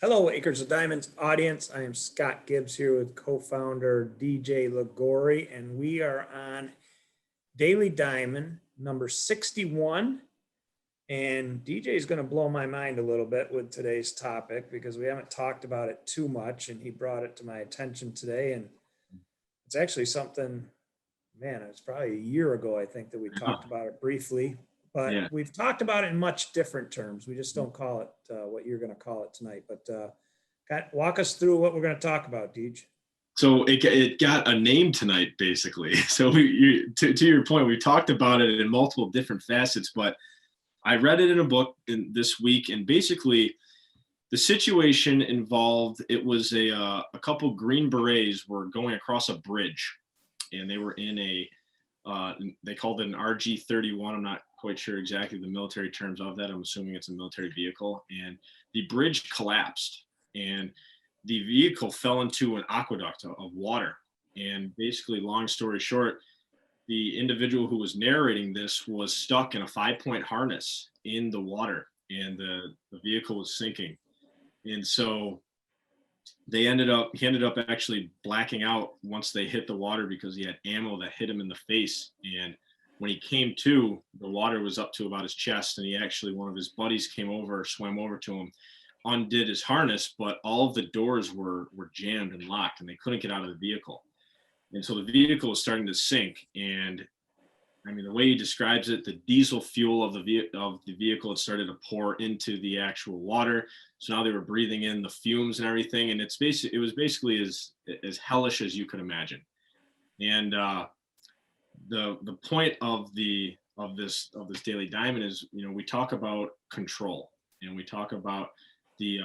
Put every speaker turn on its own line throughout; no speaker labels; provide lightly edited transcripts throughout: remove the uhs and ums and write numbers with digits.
Hello, Acres of Diamonds audience. I am Scott Gibbs here with co-founder DJ Ligori, and we are on Daily Diamond number 61. And DJ is going to blow my mind a little bit with today's topic because we haven't talked about it too much, and he brought it to my attention today. And it's actually something, man, it's probably a year ago, I think, that we talked about it briefly. But
Yeah.
we've talked about it in much different terms. We just don't call it what you're going to call it tonight. But walk us through what we're going to talk about, Deej.
So it got a name tonight, basically. So to your point, we talked about it in multiple different facets, but I read it in a book this week, and basically the situation involved, it was a couple Green Berets were going across a bridge, and they were in they called it an RG-31. I'm not quite sure exactly the military terms of that. I'm assuming it's a military vehicle, and the bridge collapsed, and the vehicle fell into an aqueduct of water. And basically, long story short, the individual who was narrating this was stuck in a 5-point harness in the water, and the vehicle was sinking. And so he ended up actually blacking out once they hit the water because he had ammo that hit him in the face. And when he came to, the water was up to about his chest, and one of his buddies swam over to him, undid his harness, but all of the doors were jammed and locked, and they couldn't get out of the vehicle. And so the vehicle was starting to sink. And I mean, the way he describes it, the diesel fuel of the vehicle had started to pour into the actual water. So now they were breathing in the fumes and everything. And it was basically as hellish as you could imagine. And the point of this Daily Diamond is, we talk about control, and we talk about the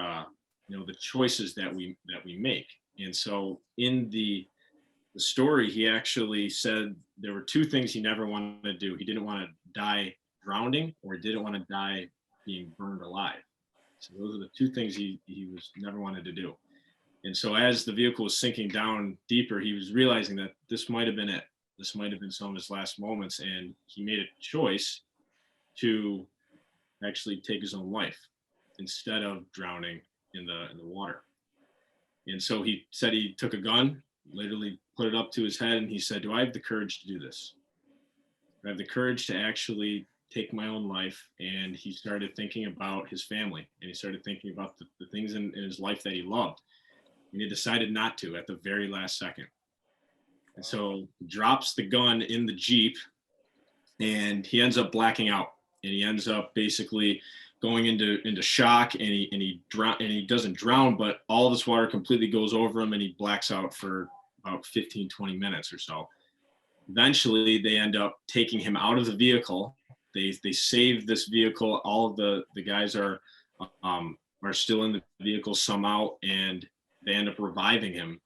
choices that we make. And so in the story, he actually said there were two things he never wanted to do. He didn't want to die drowning, or he didn't want to die being burned alive. So those are the two things he was never wanted to do. And so as the vehicle was sinking down deeper, he was realizing that this might have been it. This might have been some of his last moments. And he made a choice to actually take his own life instead of drowning in the water. And so he said he took a gun, literally put it up to his head, and he said, do I have the courage to do this? Do I have the courage to actually take my own life? And he started thinking about his family, and he started thinking about the things in his life that he loved. And he decided not to at the very last second. And so he drops the gun in the Jeep, and he ends up blacking out, and he ends up basically going into shock, and he doesn't drown, but all of this water completely goes over him, and he blacks out for about 15-20 minutes or so. Eventually they end up taking him out of the vehicle. They save this vehicle. All of the guys are still in the vehicle somehow, and they end up reviving him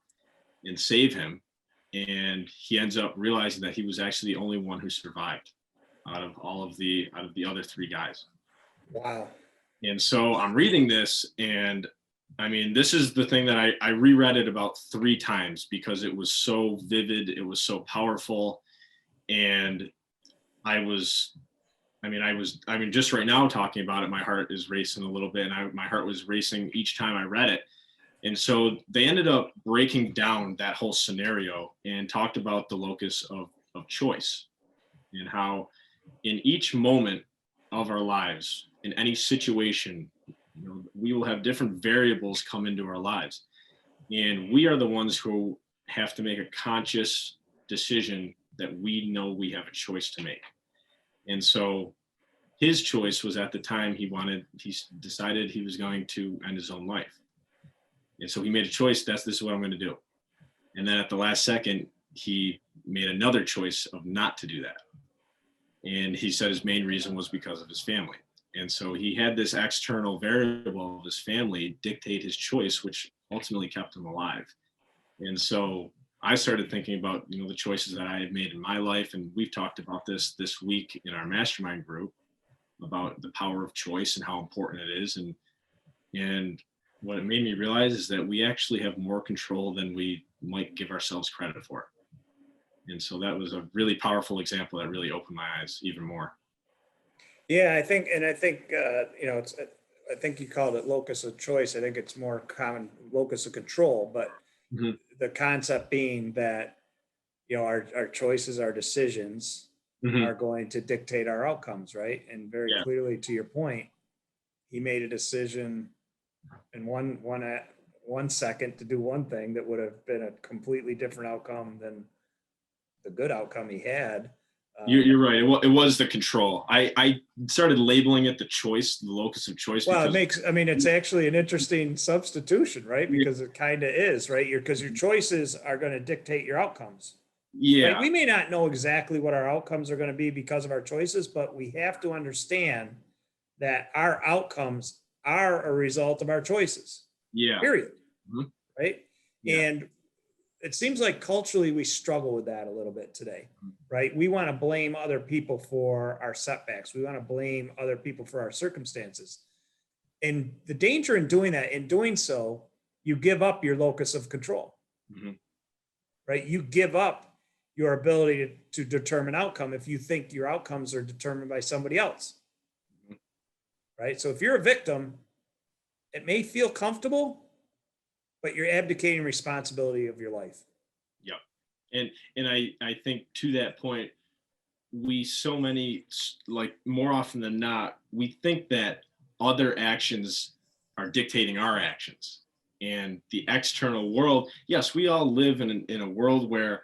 and save him. And he ends up realizing that he was actually the only one who survived out of the other three guys.
Wow.
And so I'm reading this, and I mean, this is the thing that I reread it about 3 times because it was so vivid. It was so powerful. And just right now talking about it, my heart is racing a little bit, and my heart was racing each time I read it. And so they ended up breaking down that whole scenario and talked about the locus of choice, and how in each moment of our lives, in any situation, we will have different variables come into our lives, and we are the ones who have to make a conscious decision that we know we have a choice to make. And so his choice was, at the time, he decided he was going to end his own life. And so he made a choice. This is what I'm going to do. And then at the last second, he made another choice of not to do that. And he said his main reason was because of his family. And so he had this external variable of his family dictate his choice, which ultimately kept him alive. And so I started thinking about, the choices that I had made in my life. And we've talked about this week in our mastermind group about the power of choice and how important it is. And what it made me realize is that we actually have more control than we might give ourselves credit for. And so that was a really powerful example that really opened my eyes even more.
Yeah, I think it's I think you called it locus of choice. I think it's more common locus of control, but
Mhm.
the concept being that, our choices, our decisions
Mhm.
are going to dictate our outcomes, right? And very
Yeah.
clearly, to your point, he made a decision in one second to do one thing that would have been a completely different outcome than the good outcome he had.
You're right. It was the control. I started labeling it the choice, the locus of choice,
Well,
because
it's actually an interesting substitution, right?
yeah,
Because it kind of is, right? Because your choices are going to dictate your outcomes, right?
yeah,
We may not know exactly what our outcomes are going to be because of our choices, but we have to understand that our outcomes are a result of our choices,
yeah,
period,
mhm,
right?
yeah,
And it seems like culturally we struggle with that a little bit today, right? We want to blame other people for our setbacks. We want to blame other people for our circumstances. And the danger in doing that, in doing so, you give up your locus of control,
mhm,
right? You give up your ability to determine outcome if you think your outcomes are determined by somebody else,
mhm.
right? So if you're a victim, it may feel comfortable, but you're abdicating responsibility of your life.
Yep. And I think to that point, we so many like more often than not, we think that other actions are dictating our actions, and the external world. Yes, we all live in a world where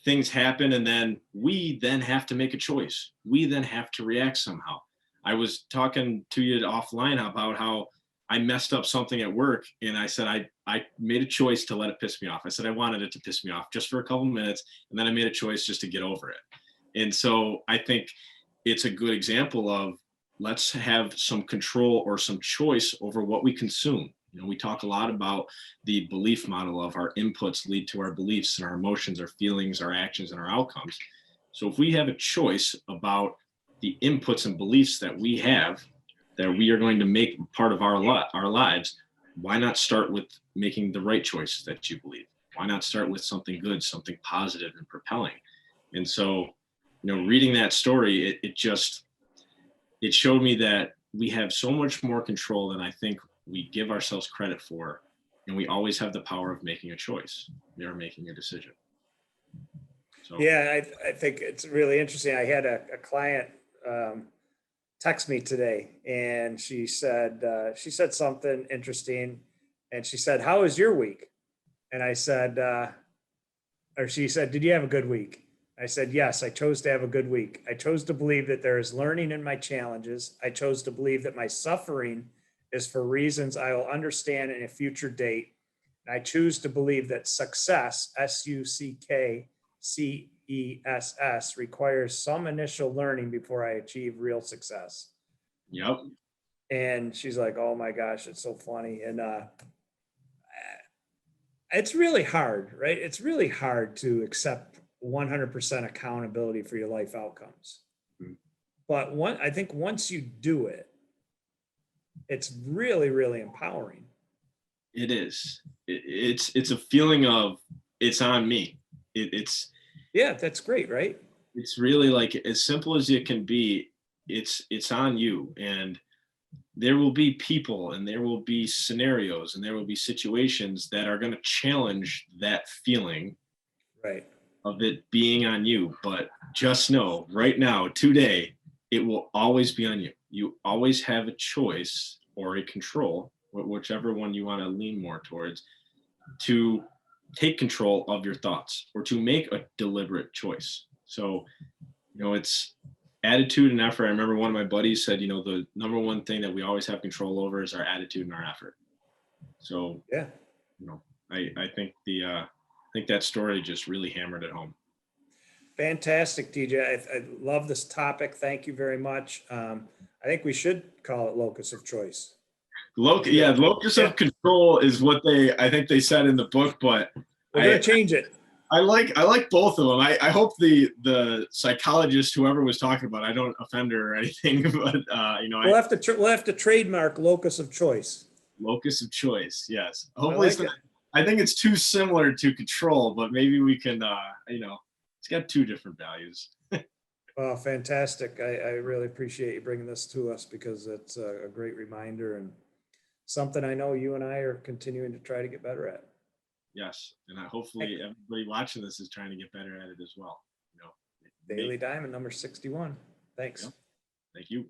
things happen, and then we then have to make a choice. We then have to react somehow. I was talking to you offline about how I messed up something at work, and I said I made a choice to let it piss me off. I said I wanted it to piss me off just for a couple minutes, and then I made a choice just to get over it. And so I think it's a good example of, let's have some control or some choice over what we consume. We talk a lot about the belief model of our inputs lead to our beliefs, and our emotions, our feelings, our actions, and our outcomes. So if we have a choice about the inputs and beliefs that we have, that we are going to make part of our lives, why not start with making the right choice that you believe? Why not start with something good, something positive and propelling? And so, reading that story, it showed me that we have so much more control than I think we give ourselves credit for, and we always have the power of making a choice. We are making a decision. So,
Yeah, I think it's really interesting. I had a client text me today, and she said something interesting, and she said, "How was your week?" And I said, or she said, "Did you have a good week?" I said, "Yes, I chose to have a good week. I chose to believe that there is learning in my challenges. I chose to believe that my suffering is for reasons I will understand in a future date. And I choose to believe that success, success, requires some initial learning before I achieve real success."
yep,
And she's like, "Oh my gosh, it's so funny." And it's really hard, right? It's really hard to accept 100% accountability for your life outcomes.
mhm,
But I think once you do it, it's really, really empowering.
it is. It's a feeling of, it's on me.
Yeah, that's great, right?
It's really like as simple as it can be. It's on you, and there will be people, and there will be scenarios, and there will be situations that are going to challenge that feeling
Right.
of it being on you. But just know right now, today, it will always be on you. You always have a choice or a control, whichever one you want to lean more towards, to take control of your thoughts or to make a deliberate choice. So, it's attitude and effort. I remember one of my buddies said, the number one thing that we always have control over is our attitude and our effort. So,
Yeah.
you know, I think I think that story just really hammered it home.
Fantastic, DJ. I love this topic. Thank you very much. I think we should call it locus of choice.
Yeah, locus
Yeah,
of control is what I think they said in the book, but
we're going to change it.
I like both of them. I hope the psychologist, whoever was talking about, I don't offend her or anything, but
We'll have to trademark locus of choice.
locus of choice. Yes,
I
hopefully
like
it's not.
it.
I think it's too similar to control, but maybe we can. It's got two different values.
Well, fantastic. I really appreciate you bringing this to us because it's a great reminder and something I know you and I are continuing to try to get better at.
Yes, and hopefully everybody watching this is trying to get better at it as well. You know,
Daily Diamond number 61. Thanks.
Yeah. Thank you.